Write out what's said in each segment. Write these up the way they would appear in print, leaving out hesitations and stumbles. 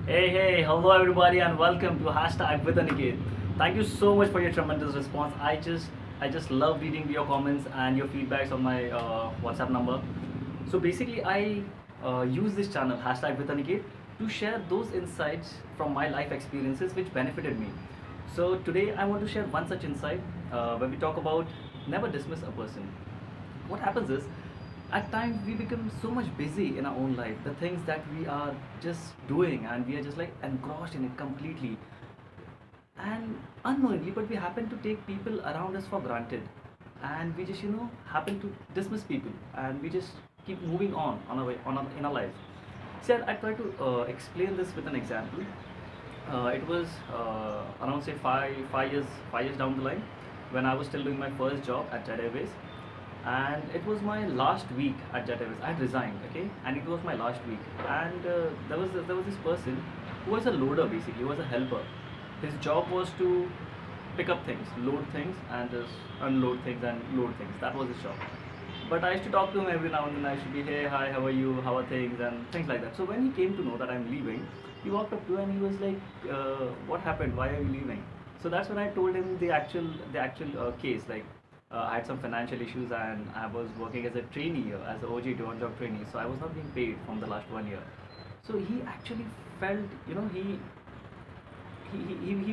Hey, hello everybody, and welcome to #withAniket. Thank you so much for your tremendous response. I just love reading your comments and your feedbacks on my WhatsApp number. So basically, I use this channel #withAniket to share those insights from my life experiences which benefited me. So today, I want to share one such insight when we talk about never dismiss a person. What happens is, at times we become so much busy in our own life, the things that we are just doing, and we are just like engrossed in it completely and unknowingly, but we happen to take people around us for granted, and we just happen to dismiss people, and we just keep moving on our way in our lives. So I try to explain this with an example. It was around say five years down the line, when I was still doing my first job at Jet Airways, and it was my last week at Jet Airways. I had resigned, okay, and it was my last week, and there was this person who was a loader, basically, who was a helper. His job was to pick up things, load things, and just unload things and load things. That was his job. But I used to talk to him every now and then. I used to be, hey, hi, how are you? How are things? And things like that. So when he came to know that I'm leaving, he walked up to me and he was like, what happened? Why are you leaving? So that's when I told him the actual case. Like, I had some financial issues and I was working as a trainee, as an OJT, on-job trainee. So I was not being paid from the last 1 year. So he actually felt, he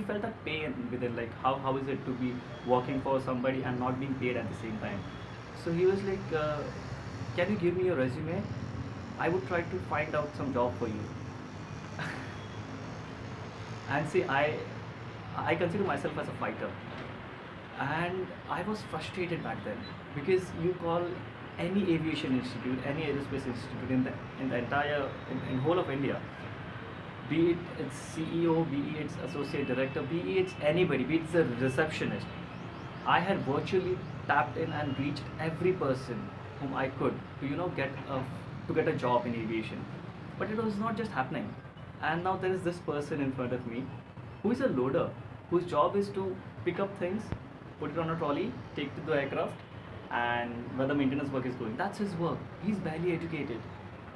felt that pain within, like how is it to be working for somebody and not being paid at the same time. So he was like, can you give me your resume? I would try to find out some job for you. And see, I consider myself as a fighter, and I was frustrated back then, because you call any aviation institute, any aerospace institute in the entire in whole of India, be it its CEO, be it its associate director, be it it's anybody, be it it's a receptionist. I had virtually tapped in and reached every person whom I could to get a job in aviation, but it was not just happening. And now there is this person in front of me, who is a loader, whose job is to pick up things, put it on a trolley, take it to the aircraft, and where the maintenance work is going. That's his work. He's barely educated,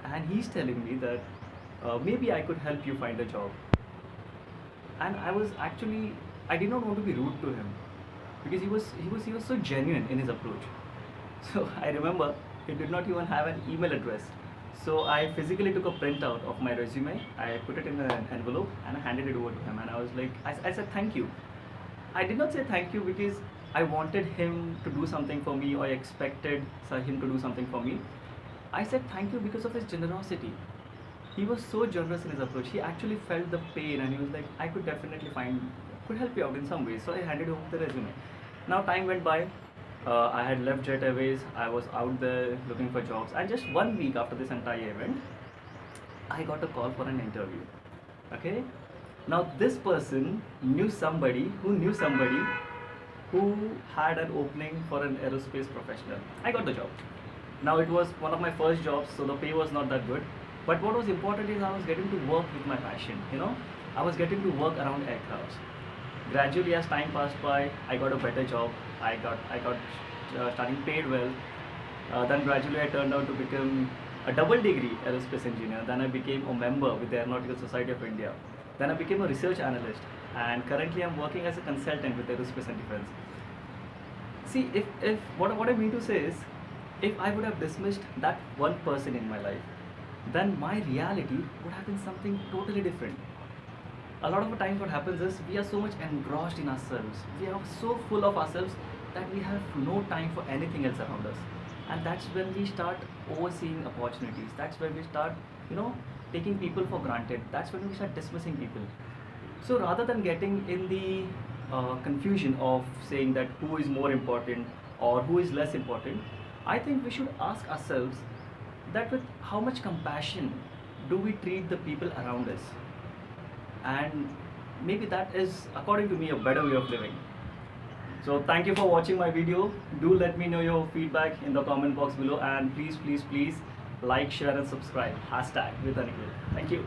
and he's telling me that maybe I could help you find a job. And I did not want to be rude to him, because he was so genuine in his approach. So I remember he did not even have an email address. So I physically took a printout of my resume. I put it in an envelope and I handed it over to him. And I was like, I said thank you. I did not say thank you because I wanted him to do something for me, or I expected him to do something for me. I said thank you because of his generosity. He was so generous in his approach. He actually felt the pain, and he was like, I could definitely could help you out in some ways. So I handed over the resume. Now time went by. I had left Jet Airways. I was out there looking for jobs, and just 1 week after this entire event, I got a call for an interview. Okay. Now this person knew somebody who had an opening for an aerospace professional. I got the job. Now it was one of my first jobs, so the pay was not that good. But what was important is I was getting to work with my passion. I was getting to work around aircrafts. Gradually, as time passed by, I got a better job. I got starting paid well. Then gradually, I turned out to become a double degree aerospace engineer. Then I became a member with the Aeronautical Society of India. Then I became a research analyst, and currently I'm working as a consultant with aerospace and defense. See, if what I mean to say is, if I would have dismissed that one person in my life, then my reality would have been something totally different. A lot of the times what happens is, we are so much engrossed in ourselves, we are so full of ourselves, that we have no time for anything else around us. And that's when we start overseeing opportunities. That's when we start taking people for granted. That's when we start dismissing people. So rather than getting in the confusion of saying that who is more important or who is less important, I think we should ask ourselves that with how much compassion do we treat the people around us. And maybe that is, according to me, a better way of living. So thank you for watching my video. Do let me know your feedback in the comment box below, and please like, share and subscribe. #withAniket. Thank you.